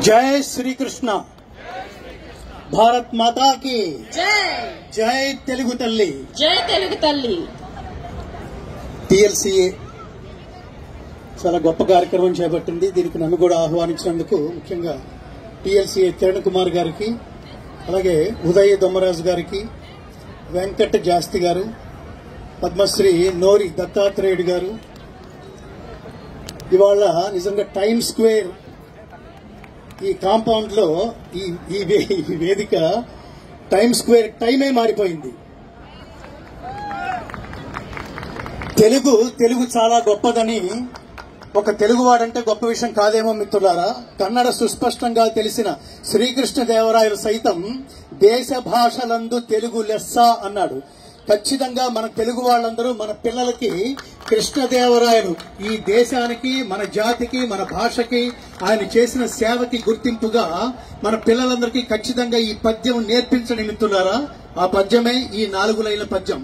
जय श्री कृष्ण भारत माता की जय जय तेलुगु तल्ली जय तेलुगु तल्ली टीएलसीए చాలా గొప్ప కార్యక్రమం చేపట్టింది. దీనికి నన్ను కూడా ఆహ్వానించినందుకు ముఖ్యంగా టీఎల్సీఏ కిరణ్ కుమార్ గారికి, అలాగే ఉదయ్ దొమ్మరాజు గారికి, వెంకట జాస్తి గారు, పద్మశ్రీ నోరి దత్తాత్రేయుడు గారు, ఇవాళ నిజంగా టైమ్ స్క్వేర్ ఈ కాంపౌండ్ లో ఈ వేదిక టైమ్ స్క్వేర్ టైమే మారిపోయింది. తెలుగు చాలా గొప్పదని ఒక తెలుగువాడంటే గొప్ప విషయం కాదేమో మిత్రులారా. కన్నడ సుస్పష్టంగా తెలిసిన శ్రీకృష్ణదేవరాయలు సైతం దేశ భాషలందు తెలుగు లెస్స అన్నాడు. ఖచ్చితంగా మన తెలుగు వాళ్ళందరూ మన పిల్లలకి కృష్ణదేవరాయలు ఈ దేశానికి, మన జాతికి, మన భాషకి ఆయన చేసిన సేవకి గుర్తింపుగా మన పిల్లలందరికీ ఖచ్చితంగా ఈ పద్యం నేర్పించండి మిత్రులారా. ఆ పద్యమే ఈ 4 లైన్ల పద్యం.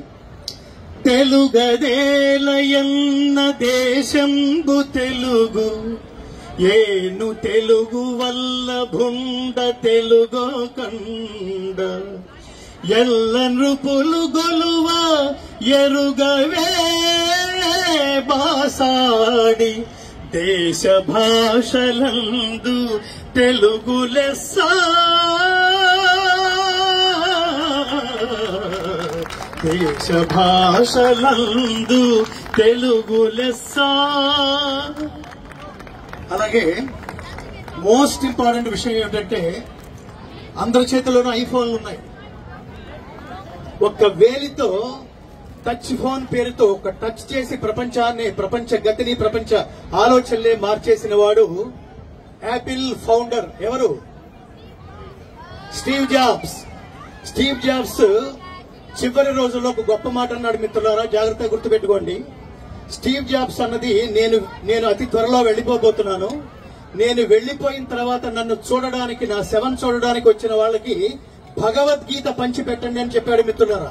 తెలుగదేలయన్న దేశంబు తెలుగు, ఏను తెలుగు వల్ల భుండ తెలుగో కండ, ఎల్ల నృపులు గొలువ ఎరుగవే బాసాడి, దేశ భాషలందు తెలుగు లెస్స, దేశ భాషలందు తెలుగు లెస్స. అలాగే మోస్ట్ ఇంపార్టెంట్ విషయం ఏమిటంటే అందరి చేతిలోనూ ఐఫోన్లు ఉన్నాయి. ఒక్క వేలితో టచ్ ఫోన్ పేరుతో ఒక టచ్ చేసి ప్రపంచాన్ని, ప్రపంచ గతిని, ప్రపంచ ఆలోచనలే మార్చేసిన వాడు యాపిల్ ఫౌండర్ ఎవరు? Steve jobs. స్టీవ్ జాబ్స్ చివరి రోజుల్లో ఒక గొప్ప మాట అన్నాడు మిత్రులారా, జాగ్రత్తగా గుర్తుపెట్టుకోండి. స్టీవ్ జాబ్స్ అన్నది, నేను అతి త్వరలో వెళ్లిపోబోతున్నాను, నేను వెళ్లిపోయిన తర్వాత నన్ను చూడడానికి, నా శవం చూడడానికి వచ్చిన వాళ్ళకి భగవద్గీత పంచిపెట్టండి అని చెప్పాడు మిత్రులారా.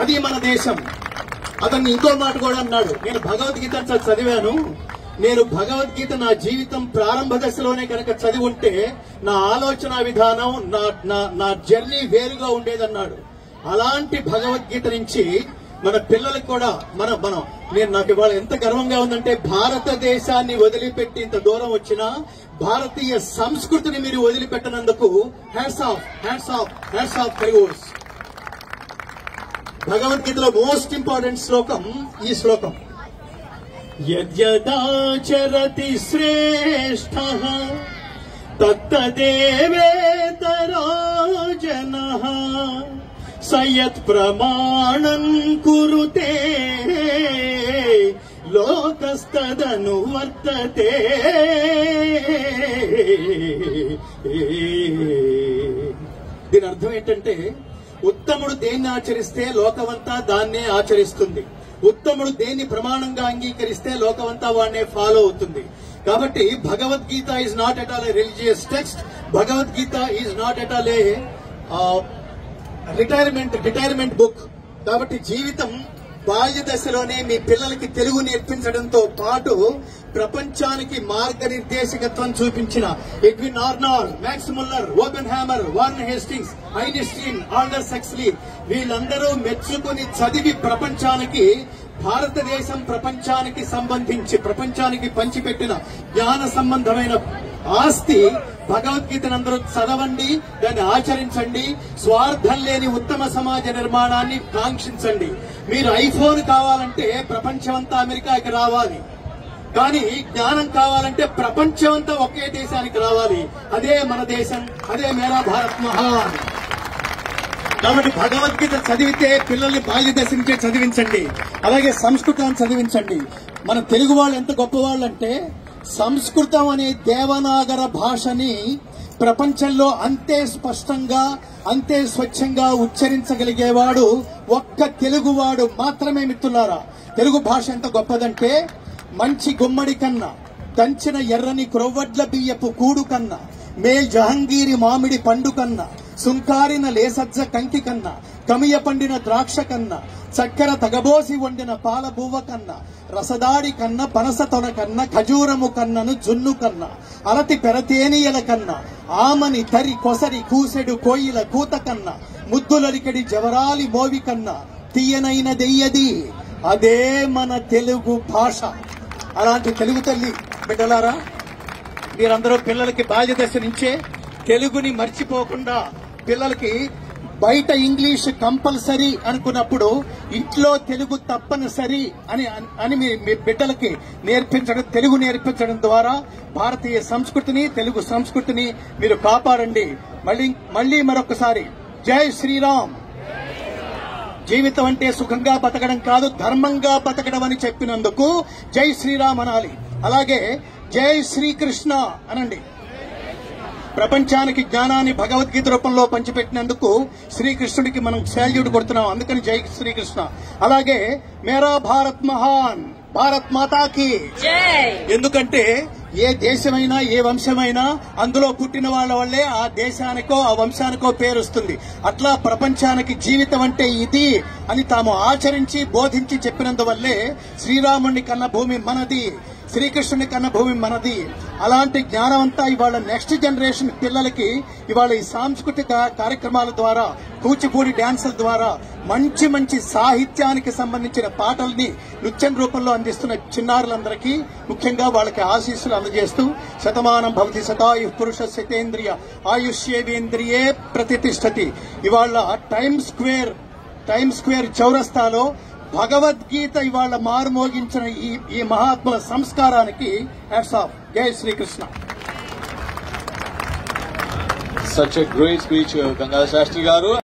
అది మన దేశం. అతన్ని ఇంకో మాట కూడా అన్నాడు, నేను భగవద్గీత చదివాను, నేను భగవద్గీత నా జీవితం ప్రారంభ దశలోనే కనుక చదివి ఉంటే నా ఆలోచన విధానం, నా జర్నీ వేరుగా ఉండేదన్నాడు. అలాంటి భగవద్గీత నుంచి మన పిల్లలకు కూడా నాకు ఇవాళ ఎంత గర్వంగా ఉందంటే, భారతదేశాన్ని వదిలిపెట్టి ఇంత దూరం వచ్చినా భారతీయ సంస్కృతిని మీరు వదిలిపెట్టనందుకు hats off, hats off, hats off Telugus. భగవద్గీతలో మోస్ట్ ఇంపార్టెంట్ శ్లోకం ఈ శ్లోకం. యద్యదాచరతి శ్రేష్ఠః తత్తదేవేతరో జనః సయత్ ప్రమాణం కురుతే లోకస్తదను వర్తతే. దీని అర్థం ఏంటంటే, ఉత్తముడు దేన్ని ఆచరిస్తే లోకమంతా దాన్నే ఆచరిస్తుంది, ఉత్తముడు దేన్ని ప్రమాణంగా అంగీకరిస్తే లోకమంతా వాడినే ఫాలో అవుతుంది. కాబట్టి Bhagavad Gita is not at all A religious text, Bhagavad Gita is not at all A retirement book. కాబట్టి జీవితం బాల్య దశలోనే మీ పిల్లలకి తెలుగు నేర్పించడంతో పాటు ప్రపంచానికి మార్గనిర్దేశకత్వం చూపించిన Edwin Arnold, max Muller, open hammer, warn Hastings, Einstein, Aldous Huxley వీళ్ళందరూ మెచ్చుకుని చదివి ప్రపంచానికి, భారతదేశం ప్రపంచానికి సంబంధించి ప్రపంచానికి పంచిపెట్టిన జ్ఞాన సంబంధమైన ఆస్తి భగవద్గీతను అందరూ చదవండి, దాన్ని ఆచరించండి, స్వార్థం లేని ఉత్తమ సమాజ నిర్మాణాన్ని కాంక్షించండి. మీరు ఐఫోన్ కావాలంటే ప్రపంచమంతా అమెరికాకి రావాలి, కానీ జ్ఞానం కావాలంటే ప్రపంచమంతా ఒకే దేశానికి రావాలి. అదే మన దేశం, అదే మేరా భారత్ మహాన్. కాబట్టి భగవద్గీత చదివితే పిల్లల్ని బాల్య దశ నుంచే చదివించండి. అలాగే సంస్కృతాన్ని చదివించండి. మన తెలుగు వాళ్ళు ఎంత గొప్పవాళ్ళంటే, సంస్కృతం అనే దేవనాగర భాషని ప్రపంచంలో అంతే స్పష్టంగా, అంతే స్వచ్ఛంగా ఉచ్చరించగలిగేవాడు ఒక్క తెలుగువాడు మాత్రమే మిత్రులారా. తెలుగు భాష ఎంత గొప్పదంటే, మంచి గుమ్మడి కన్నా, దంచిన ఎర్రని క్రొవ్వడ్ల బియ్యపు కూడు కన్నా, మేల్ జహంగీరి మామిడి పండు కన్నా, సుంకారిన లేసజ్జ కంకి కన్నా, కమియ పండిన ద్రాక్ష కన్నా, చక్కెర తగబోసి వండిన పాల బువ్వ కన్నా, రసదాడి కన్నా, పనస తొన కన్నా, ఖజూరము కన్నను జున్ను కన్నా, అరటి పెరతేనియల కన్నా, ఆమని తరి కొసరి కూసెడు కోయిల కూత కన్నా, ముద్దులరికడి జవరాలి మోవి కన్నా తీయనైన దెయ్యది అదే మన తెలుగు భాష. అలాంటి తెలుగు తల్లి బిడ్డలారా, మీరందరూ పిల్లలకి బాల్యదశ నుంచే తెలుగుని మర్చిపోకుండా, పిల్లలకి బయట ఇంగ్లీష్ కంపల్సరీ అనుకున్నప్పుడు ఇంట్లో తెలుగు తప్పనిసరి అని మీ బిడ్డలకి నేర్పించడం, తెలుగు నేర్పించడం ద్వారా భారతీయ సంస్కృతిని, తెలుగు సంస్కృతిని మీరు కాపాడండి. మళ్ళీ మరొకసారి జై శ్రీరామ్. జీవితం అంటే సుఖంగా బతకడం కాదు, ధర్మంగా బతకడం అని చెప్పినందుకు జై శ్రీరామ్ అనాలి. అలాగే జై శ్రీకృష్ణ అనండి. ప్రపంచానికి జ్ఞానాన్ని భగవద్గీత రూపంలో పంచిపెట్టినందుకు శ్రీకృష్ణుడికి మనం శాల్యూట్ కొడుతున్నాం, అందుకని జై శ్రీకృష్ణ. అలాగే మేరా భారత్ మహాన్, భారత్ మాతాకి జై. ఎందుకంటే ఏ దేశమైనా ఏ వంశమైనా అందులో పుట్టిన వాళ్ళ వల్లే ఆ దేశానికో ఆ వంశానికో పేరు వస్తుంది. అట్లా ప్రపంచానికి జీవితం అంటే ఇది అని తాము ఆచరించి బోధించి చెప్పినందువల్లే శ్రీరాముడిని కన్న భూమి మనది, శ్రీకృష్ణుని కన్న భూమి మనది. అలాంటి జ్ఞానం అంతా ఇవాళ నెక్స్ట్ జనరేషన్ పిల్లలకి ఇవాళ ఈ సాంస్కృతిక కార్యక్రమాల ద్వారా, కూచిపూడి డాన్సుల ద్వారా మంచి మంచి సాహిత్యానికి సంబంధించిన పాటల్ని నృత్యం రూపంలో అందిస్తున్న చిన్నారులందరికీ ముఖ్యంగా వాళ్ళకి ఆశీస్సులు అందజేస్తూ శతమానం భవతి శతాయు పురుష శతేంద్రియ ఆయుష్యేంద్రియే ప్రతిష్టతి. ఇవాళ టైమ్ స్క్వేర్ చౌరస్తాలో భగవద్గీత ఇవాళ మారుమోగించిన ఈ మహాత్ముల సంస్కారానికి హ్యాట్స్ ఆఫ్. జై Srikrishna. Such a great speech, Ganga Shastri garu.